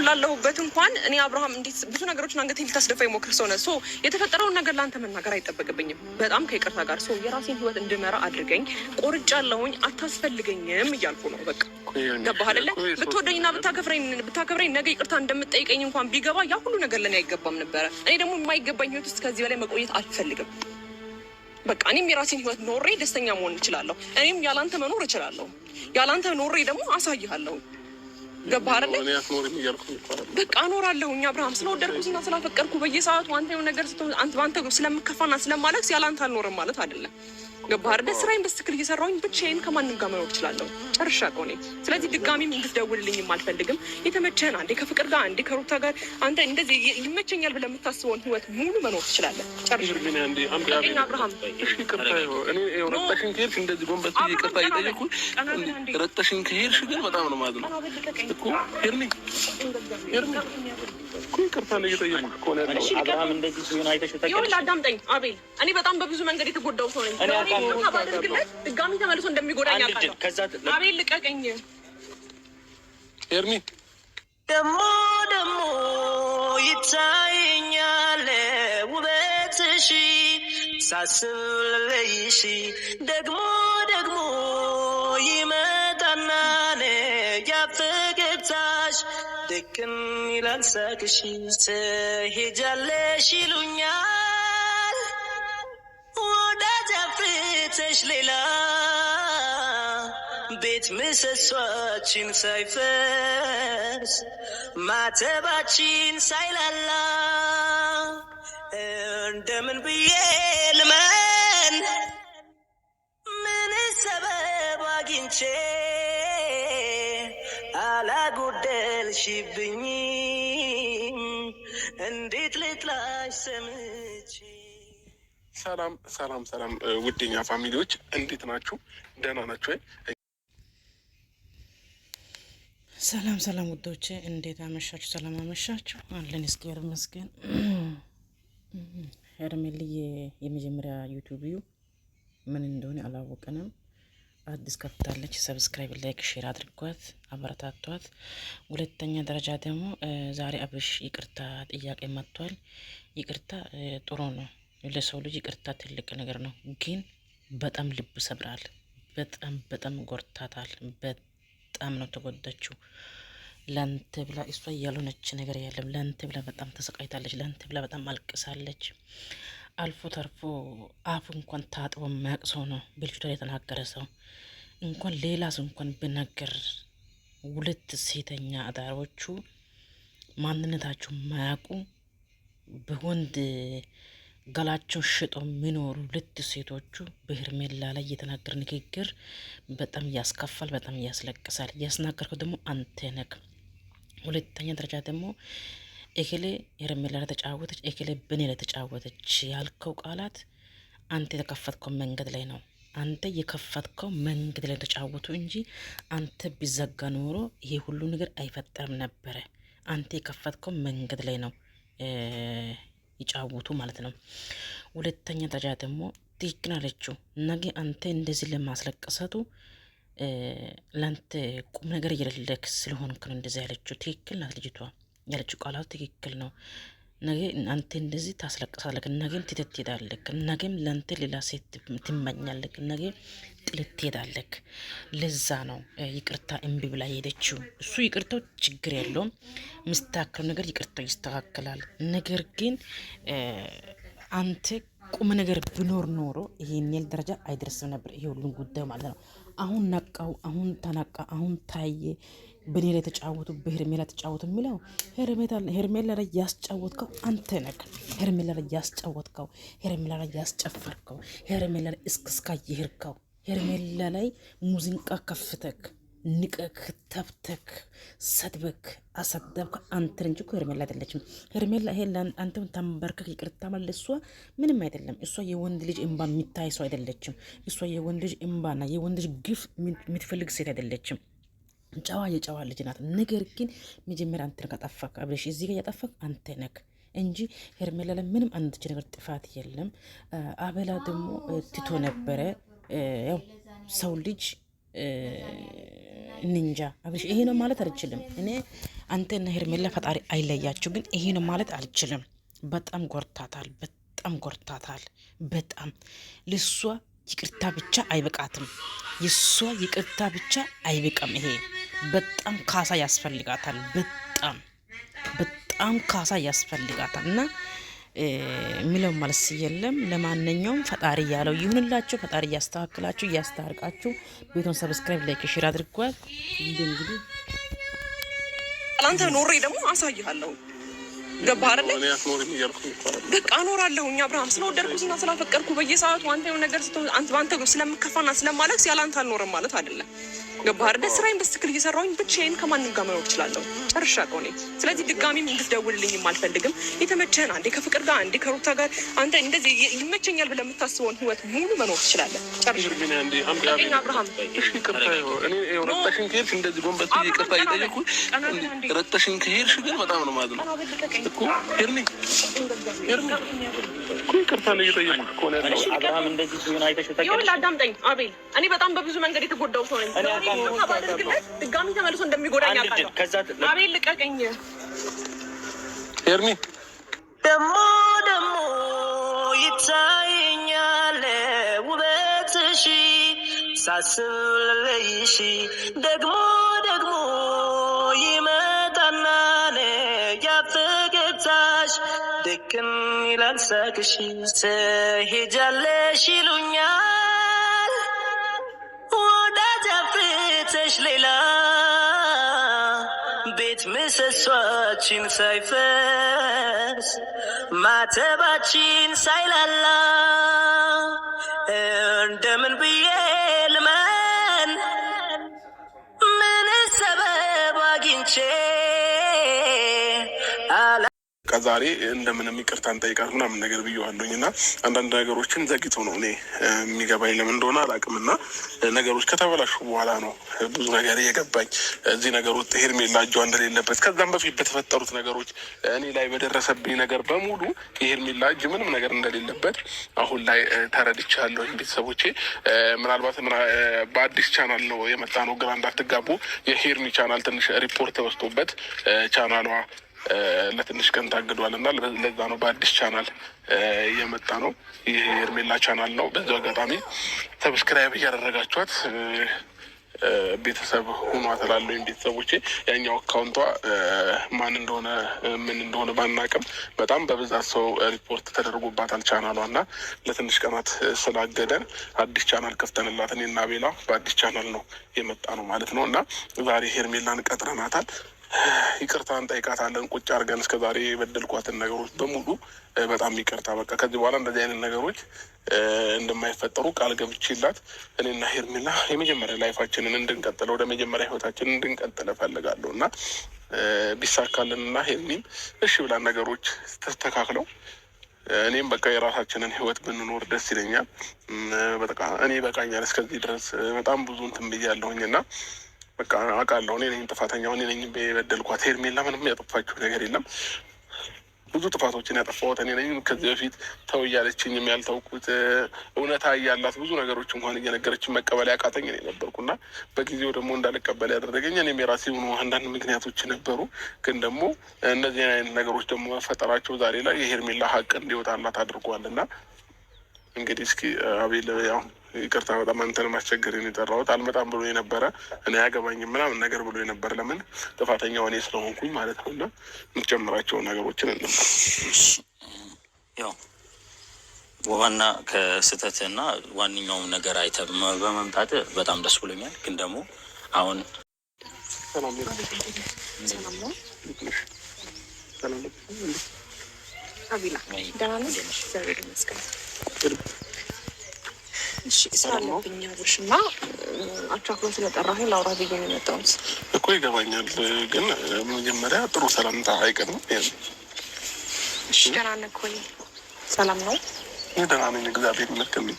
ላለሁበት እንኳን እኔ አብርሃም እንዴት ብዙ ነገሮችን አንገቴን ልታስደፋ ይሞክር ሰው ነው። ሶ የተፈጠረውን ነገር ላንተ መናገር አይጠበቅብኝም። በጣም ከይቅርታ ጋር ሶ የራሴን ህይወት እንድመራ አድርገኝ። ቆርጫለሁኝ፣ አታስፈልገኝም እያልኩ ነው። በቃ ገባህ አይደለ? ብትወደኝና ብታከብረኝ ነገ ይቅርታ እንደምትጠይቀኝ እንኳን ቢገባ ያ ሁሉ ነገር ለኔ አይገባም ነበረ። እኔ ደግሞ የማይገባኝ ህይወት ውስጥ ከዚህ በላይ መቆየት አልፈልግም። በቃ እኔም የራሴን ህይወት ኖሬ ደስተኛ መሆን እችላለሁ። እኔም ያላንተ መኖር እችላለሁ። ያላንተ ኖሬ ደግሞ አሳይሃለሁ። ገባህ አይደለ? በቃ እኖራለሁኝ አብርሃም። ስለወደድኩና ስላፈቀርኩ በየሰዓቱ አንተ የሆነ ነገር አንተ ስለምከፋና ስለማለቅስ ያላንተ አልኖርም ማለት አይደለም። ገባህ አይደለ? ስራዬን በትክክል እየሰራሁኝ ብቻዬን ከማንም ጋር መኖር እችላለሁ። ጨርሻለሁ እኔ። ስለዚህ ድጋሚም እንድትደውልልኝም አልፈልግም። የተመቸህን አንዴ ከፍቅር ጋር አንዴ ከሩታ ጋር አንተ እንደዚህ ይመቸኛል ብለህ የምታስበውን ህይወት ሙሉ መኖር ትችላለህ። ጨርሻለሁ አብርሃም። ረጠሽን ከሄድሽ እንደዚህ ጎንበስ ይቅርታ እየጠየኩ ረጠሽን ከሄድሽ ግን በጣም ነው ማለት ነው እኮ ሄርኒ ይቅርታ ነው እየጠየኩ እኮ ነው አብርሃም። እንደዚህ ሲሆን አይተሽ ተቀበል። ይኸውልህ አዳምጠኝ አቤል፣ እኔ በጣም በብዙ መንገድ የተጎዳው ሰው ነኝ። ድጋሚ ተመልሶ እንደሚጎዳኝ አውቃለሁ። አቤል ልቀቀኝ። ሄርኒ ደሞ ይታየኛል ውበትሽ ሳስብ ለይሽ ደግሞ ይመጣና ያፈገግታሽ ድቅን ይላል ሳቅሽ ትሄጃለሽ ይሉኛል ወዳጅ አፍርተሽ ሌላ ቤት ምሰሷችን ሳይፈርስ ማተባችን ሳይላላ እንደምን ብዬ ልመን ምን ሰበብ አግኝቼ አላጎደልሽብኝም እንዴት ልጥላሽ ሰምቼ። ሰላም ውድኛ ፋሚሊዎች እንዴት ናችሁ? ደህና ናችሁ ወይ? ሰላም ውዶቼ እንዴት አመሻችሁ? ሰላም አመሻችሁ አለን። እስኪ ይመስገን። ሄርሜልዬ የመጀመሪያ ዩቲዩብ ምን እንደሆነ አላወቀንም። አዲስ ከፍታለች። ሰብስክራይብ፣ ላይክ፣ ሼር አድርጓት፣ አበረታቷት። ሁለተኛ ደረጃ ደግሞ ዛሬ አብርሽ ይቅርታ ጥያቄ መጥቷል። ይቅርታ ጥሩ ነው። ለሰው ልጅ ይቅርታ ትልቅ ነገር ነው። ግን በጣም ልብ ሰብራል። በጣም ጎርታታል። በጣም ነው ተጎዳችው። ለአንተ ብላ እሷ ያልሆነች ነገር የለም። ለአንተ ብላ በጣም ተሰቃይታለች። ለአንተ ብላ በጣም አልቅሳለች። አልፎ ተርፎ አፍ እንኳን ታጥቦ የማያውቅ ሰው ነው በልጅቷ ላይ የተናገረ ሰው። እንኳን ሌላ ሰው እንኳን ብናገር ሁለት ሴተኛ አዳሮቹ ማንነታቸው ማያውቁ በወንድ ገላቸውን ሽጦ የሚኖሩ ሁለት ሴቶቹ በሄርሜላ ላይ የተናገረ ንግግር በጣም ያስከፋል፣ በጣም ያስለቅሳል። ያስናገርከው ደግሞ አንተ ነህ። ሁለተኛ ደረጃ ደግሞ ኤክሌ ሄርሜላ ላይ ተጫወተች፣ ኤክሌ በኔ ላይ ተጫወተች ያልከው ቃላት አንተ የተከፈትከው መንገድ ላይ ነው። አንተ የከፈትከው መንገድ ላይ ተጫወቱ እንጂ አንተ ቢዘጋ ኖሮ ይሄ ሁሉ ነገር አይፈጠርም ነበረ። አንተ የከፈትከው መንገድ ላይ ነው ይጫወቱ ማለት ነው። ሁለተኛ ደረጃ ደግሞ ትክክል አለችው። ነገ አንተ እንደዚህ ለማስለቀሰቱ ለአንተ ቁም ነገር እየሌለክ ስለሆንክ ነው እንደዚህ ያለችው። ትክክል ናት ልጅቷ ያለችው ቃላት ትክክል ነው። ነገ አንተ እንደዚህ ታስለቅሳለክ፣ ነገም ትተት ትሄዳለክ፣ ነገም ለአንተ ሌላ ሴት ትመኛለክ፣ ነገ ጥልት ትሄዳለክ። ለዛ ነው ይቅርታ እምቢ ብላ ሄደችው። እሱ ይቅርታው ችግር የለውም፣ ሚስተካከለው ነገር ይቅርታው ይስተካከላል። ነገር ግን አንተ ቁም ነገር ብኖር ኖሮ ይሄን ያህል ደረጃ አይደርስም ነበር ይሄ ሁሉም ጉዳይ ማለት ነው። አሁን ነቃው፣ አሁን ተነቃ፣ አሁን ታየ። በኔ ላይ ተጫወቱ፣ በሄርሜላ ተጫወቱ የሚለው ሄርሜላ ላይ ያስጫወትከው አንተ ነህ። ሄርሜላ ላይ ያስጫወትከው፣ ሄርሜላ ላይ ያስጨፈርከው፣ ሄርሜላ ላይ እስክስካ ይሄርከው፣ ሄርሜላ ላይ ሙዚቃ ከፍተክ ንቀክ ተብተክ ሰድበክ አሰደብክ አንተ እንጂ እኮ ሄርሜላ አይደለችም። ሄርሜላ ይሄ አንተን ተንበርከክ ይቅርታ ማለት እሷ ምንም አይደለም። እሷ የወንድ ልጅ እንባ የሚታይ ሰው አይደለችም። እሷ የወንድ ልጅ እንባና የወንድ ልጅ ግፍ የምትፈልግ ሴት አይደለችም። ጨዋ የጨዋ ልጅ ናት። ነገር ግን መጀመሪያ አንተ ከጠፋክ አብረሽ እዚህ ጋር ያጠፋክ አንተ ነክ እንጂ ሄርሜላ ላይ ምንም አንድ ነገር ጥፋት የለም። አበላ ደግሞ ትቶ ነበረ። ያው ሰው ልጅ ንንጃ አብርሽ ይሄ ነው ማለት አልችልም። እኔ አንተና ሄርሜላ ፈጣሪ አይለያችሁ፣ ግን ይሄ ነው ማለት አልችልም። በጣም ጎርታታል፣ በጣም ጎርታታል። በጣም ለሷ ይቅርታ ብቻ አይበቃትም። የሷ ይቅርታ ብቻ አይበቃም። ይሄ በጣም ካሳ ያስፈልጋታል። በጣም ካሳ ያስፈልጋታል እና የሚለው መልስ የለም። ለማንኛውም ፈጣሪ ያለው ይሁንላችሁ። ፈጣሪ እያስተካክላችሁ እያስታርቃችሁ። ቤቱን ሰብስክራይብ፣ ላይክ፣ ሼር አድርጓል። እንግዲህ አንተ ኖሬ ደግሞ አሳይሃለሁ። ገባህ አይደል? በቃ እኖራለሁኝ አብርሃም። ስለወደድኩትና ስላፈቀርኩ በየሰዓቱ አንተ የሆነ ነገር አንተ ስለምከፋና ስለማለቅስ ያለ አንተ አልኖርም ማለት አይደለም። ገባህ አይደል? ስራዬን በትክክል እየሰራሁኝ ብቻዬን ከማንም ጋር መኖር እችላለሁ። ጨርሻለሁ እኔ። ስለዚህ ድጋሚም እንድትደውልልኝም አልፈልግም። የተመቸህን አንዴ ከፍቅር ጋር አንዴ ከሩታ ጋር አንተ እንደዚህ ይመቸኛል ብለህ የምታስበውን ህይወት ሙሉ መኖር ትችላለህ። ጨርሻለሁ አብርሃም። ረተሽን ከሄድሽ ግን በጣም ነው ማለት ነው እኮ ይቅርታ ነው እየጠየኩት እኮ ነው ያለው። አብርሃም እንደዚህ ሲሆን አይተሽ ተቀበል። ይኸውልህ አዳምጠኝ አቤል፣ እኔ በጣም በብዙ መንገድ የተጎዳው ሰው ነኝ። ድጋሚ ተመልሶ እንደሚጎዳኝ አውቃለሁ። አቤል ልቀቀኝ። ሄርሚ ደሞ ይታየኛል ውበትሽ ሳስብ ለይሽ ደግሞ ይመጣና ያፈገግታሽ ድቅን ይላል ሳቅሽ። ትሄጃለሽ ይሉኛል ወዳጅ አፍርተሽ ሌላ ቤት ምሰሷችን ሳይፈርስ ማተባችን ሳይላላ እንደምን ብዬ ልመን ምን ሰበብ አግኝቼ ዛሬ እንደምንም ይቅርታ እንጠይቃት ምናምን ነገር ብየዋለሁኝ እና አንዳንድ ነገሮችን ዘግቶ ነው እኔ የሚገባኝ ለምን እንደሆነ አላውቅም። እና ነገሮች ከተበላሹ በኋላ ነው ብዙ ነገር እየገባኝ እዚህ ነገር ውስጥ ሄርሜላ እጇ እንደሌለበት ከዛም በፊት በተፈጠሩት ነገሮች እኔ ላይ በደረሰብኝ ነገር በሙሉ የሄርሜላ እጅ ምንም ነገር እንደሌለበት አሁን ላይ ተረድቻለሁ። ቤተሰቦቼ ምናልባት በአዲስ ቻናል ነው የመጣ ነው፣ ግራ እንዳትጋቡ። የሄርሚ ቻናል ትንሽ ሪፖርት ተወስቶበት ቻናሏ ለትንሽ ቀን ታግዷል እና ለዛ ነው በአዲስ ቻናል የመጣ ነው። ይህ የሄርሜላ ቻናል ነው። በዚያው አጋጣሚ ሰብስክራይብ እያደረጋችኋት ቤተሰብ ሁኗ ትላለሁ። ቤተሰቦቼ ያኛው አካውንቷ ማን እንደሆነ ምን እንደሆነ ባናቅም በጣም በብዛት ሰው ሪፖርት ተደርጎባታል ቻናሏ እና ለትንሽ ቀናት ስላገደን አዲስ ቻናል ከፍተንላት እኔና ቤላ በአዲስ ቻናል ነው የመጣ ነው ማለት ነው። እና ዛሬ ሄርሜላን ቀጥረናታል። ይቅርታ እንጠይቃታለን። ቁጭ አድርገን እስከዛሬ የበደልኳትን ነገሮች በሙሉ በጣም ይቅርታ፣ በቃ ከዚህ በኋላ እንደዚህ አይነት ነገሮች እንደማይፈጠሩ ቃል ገብቼላት እኔና ሄርሜላ የመጀመሪያ ላይፋችንን እንድንቀጥለ ወደ መጀመሪያ ህይወታችንን እንድንቀጥል እፈልጋለሁ እና ቢሳካልን እና ሄርሚም እሺ ብላን ነገሮች ተስተካክለው እኔም በቃ የራሳችንን ህይወት ብንኖር ደስ ይለኛል። በቃ እኔ በቃኛል እስከዚህ ድረስ በጣም ብዙ እንትን ብያለሁኝ እና በቃ አውቃለሁ እኔ ነኝ ጥፋተኛው፣ እኔ ነኝ የበደልኳት። ሄርሜላ ምንም ያጠፋችሁ ነገር የለም። ብዙ ጥፋቶችን ያጠፋሁት እኔ ነኝ። ከዚህ በፊት ተው እያለችኝም ያልተውኩት እውነታ እያላት ብዙ ነገሮች እንኳን እየነገረችን መቀበል ያቃተኝ እኔ ነበርኩና በጊዜው ደግሞ እንዳልቀበል ያደረገኝ እኔም የራሴ ሆኖ አንዳንድ ምክንያቶች ነበሩ። ግን ደግሞ እነዚህ አይነት ነገሮች ደግሞ መፈጠራቸው ዛሬ ላይ የሄርሜላ ሀቅ እንዲወጣላት አድርጓል እና እንግዲህ እስኪ አቤል ያው ይቅርታ በጣም አንተን ማስቸገርን የጠራሁት አልመጣም ብሎ የነበረ እኔ አያገባኝም ምናምን ነገር ብሎ የነበረ ለምን ጥፋተኛው እኔ ስለሆንኩኝ ማለት ነው። እና የምትጨምራቸውን ነገሮችን እንምጣ። ያው ዋና ከስህተትና ዋነኛውም ነገር አይተህ በመምጣት በጣም ደስ ብሎኛል። ግን ደግሞ አሁን ሰላም አቢላ ደህና ነሽ? እግዚአብሔር ይመስገን። እሺ ስራ አለብኝ አብርሽ እና አቻክሎ ስለጠራኸኝ ላውራ ብዬ ነው የመጣሁት እኮ ይገባኛል። ግን መጀመሪያ ጥሩ ሰላምታ አይቀርም። እሺ ደህና ነህ? ሰላም ነው? ደህና ነኝ እግዚአብሔር ይመስገን።